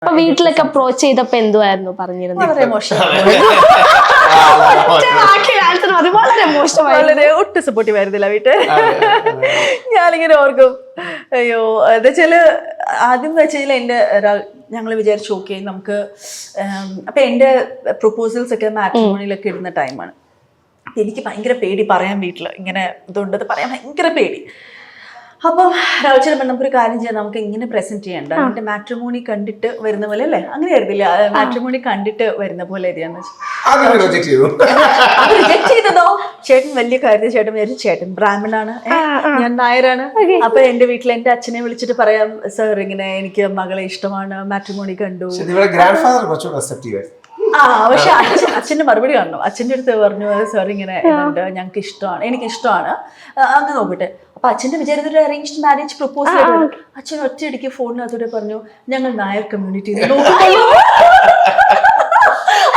അപ്പൊ വീട്ടിലൊക്കെ അപ്രോച്ച് ചെയ്തപ്പോ എന്തുവായിരുന്നു പറഞ്ഞിരുന്നത്? വളരെ മോശം, വളരെ മോശമായി, വളരെ ഒട്ടും സപ്പോർട്ടീവ് ആയിരുന്നില്ല വീട്ടിൽ. ഞാനിങ്ങനെ ഓർക്കും, അയ്യോ എന്താ വെച്ചാല് ആദ്യം എന്ന് വെച്ചാൽ എൻ്റെ ഞങ്ങൾ വിചാരിച്ചു ഓക്കെ നമുക്ക് അപ്പൊ എൻ്റെ പ്രൊപ്പോസൽസ് ഒക്കെ മാട്രിമോണിയിലൊക്കെ ഇടുന്ന ടൈമാണ്. എനിക്ക് ഭയങ്കര പേടി പറയാൻ, വീട്ടിൽ ഇങ്ങനെ ഇതുണ്ടെന്ന് പറയാൻ ഭയങ്കര പേടി. അപ്പം രാവിലെ നമുക്കൊരു കാര്യം ചെയ്യാം, നമുക്ക് ഇങ്ങനെ പ്രസന്റ് ചെയ്യണ്ട, എന്നിട്ട് മാട്രിമോണി കണ്ടിട്ട് വരുന്ന പോലെ അല്ലേ, അങ്ങനെ ആയിരുന്നില്ല, മാട്രിമോണി കണ്ടിട്ട് വരുന്ന പോലെ എഴുതിയാന്ന് റിജക്ട് ചെയ്തതോ. ചേട്ടൻ വലിയ കാര്യത്തിൽ ചേട്ടൻ വിചാരിച്ചു ചേട്ടൻ ബ്രാഹ്മണാണ്, ഞാൻ നായരാണ്. അപ്പൊ എന്റെ വീട്ടിൽ എന്റെ അച്ഛനെ വിളിച്ചിട്ട് പറയാം, സർ ഇങ്ങനെ എനിക്ക് മകളെ ഇഷ്ടമാണ്, മാട്രിമോണി കണ്ടു. പക്ഷെ അച്ഛന്റെ മറുപടി കാണണം. അച്ഛൻ്റെ അടുത്ത് പറഞ്ഞു, സാർ ഇങ്ങനെ ഉണ്ട്, ഞങ്ങൾക്ക് ഇഷ്ടമാണ്, എനിക്ക് ഇഷ്ടമാണ്, അങ്ങ് നോക്കട്ടെ. അപ്പൊ അച്ഛന്റെ വിചാരത്തിൽ അറേഞ്ച്ഡ് മാരേജ് പ്രപ്പോസൽ ആയിരുന്നു. അച്ഛൻ ഒറ്റയടിക്ക് ഫോണിനകത്തൂടെ പറഞ്ഞു, ഞങ്ങൾ നായർ കമ്മ്യൂണിറ്റി.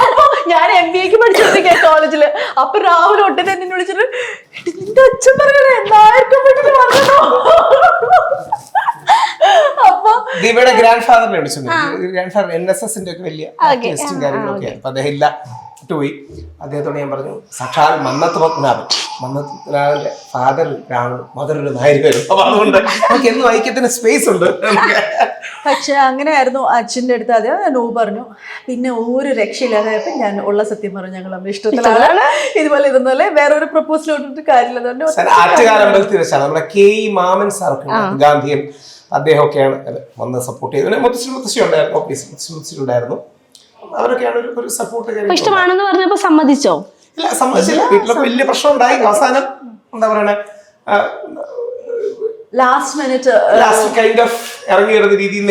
അപ്പൊ ഞാൻ MBA പഠിച്ചോണ്ടിരിക്കുക കോളേജില്. അപ്പൊ രാവിലെ ഒട്ടേ തന്നെ വിളിച്ചിട്ട്, നിന്റെ അച്ഛൻ പറയണേ നായർ കമ്മ്യൂണിറ്റി പറഞ്ഞോ. അപ്പൊ ദിവയുടെ ഗ്രാൻഡ് ഫാദറിനെ വിളിച്ചിട്ടുണ്ട്. ഗ്രാൻഡ് ഫാദർ NSSന്റെ ഒക്കെ വലിയ ആക്ടിവിസ്റ്റും കാര്യങ്ങളൊക്കെ. അപ്പൊ അദ്ദേഹം ഇല്ല പോയി. അദ്ദേഹത്തോട് ഞാൻ പറഞ്ഞു, സാക്ഷാൽ മന്നത്ത് പത്മനാഭൻ, മന്നത്ത് പത്മനാഭന്റെ ഫാദർ മദർ ഒരു നായകരും. അപ്പൊ അതുകൊണ്ട് നമുക്ക് എന്നും ഐക്യത്തിന് സ്പേസ് ഉണ്ട്. പക്ഷെ അങ്ങനെയായിരുന്നു. അച്ഛൻ്റെ അടുത്ത് അത് നോ പറഞ്ഞു. പിന്നെ ഒരു രക്ഷയില്ലാതായപ്പോ ഞാൻ ഉള്ള സത്യം പറഞ്ഞു, ഞങ്ങൾ നമ്മുടെ ഇഷ്ടത്തിലാണ്, ഇതുപോലെ ഇതൊന്നുമല്ലേ, വേറെ ഒരു പ്രപ്പോസൽ ഇട്ടിട്ട് കാര്യമില്ല. ആറ്റുകാലമ്പലത്തിൽ വെച്ചാണ് നമ്മുടെ KE മാമൻ സാർക്ക്, ഗാന്ധിയൻ, അദ്ദേഹമൊക്കെയാണ് വന്ന് സപ്പോർട്ട് ചെയ്തത്. മുത്തശ്ശി ഉണ്ടായിരുന്നു, മുത്തശ്ശി ഉണ്ടായിരുന്നു. അവരൊക്കെയാണ് ഒരു സപ്പോർട്ട്. ഇഷ്ടമാണെന്ന് പറഞ്ഞപ്പോ സമ്മതിച്ചോ? ഇല്ല, സമ്മതിച്ചില്ല. വീട്ടിലൊക്കെ വലിയ പ്രശ്നം ഉണ്ടായി. അവസാനം എന്താ പറയണേ, ലാസ്റ്റ് മിനിറ്റ് കൈൻഡ് ഓഫ് ഇറങ്ങി വരുന്ന രീതിയിൽ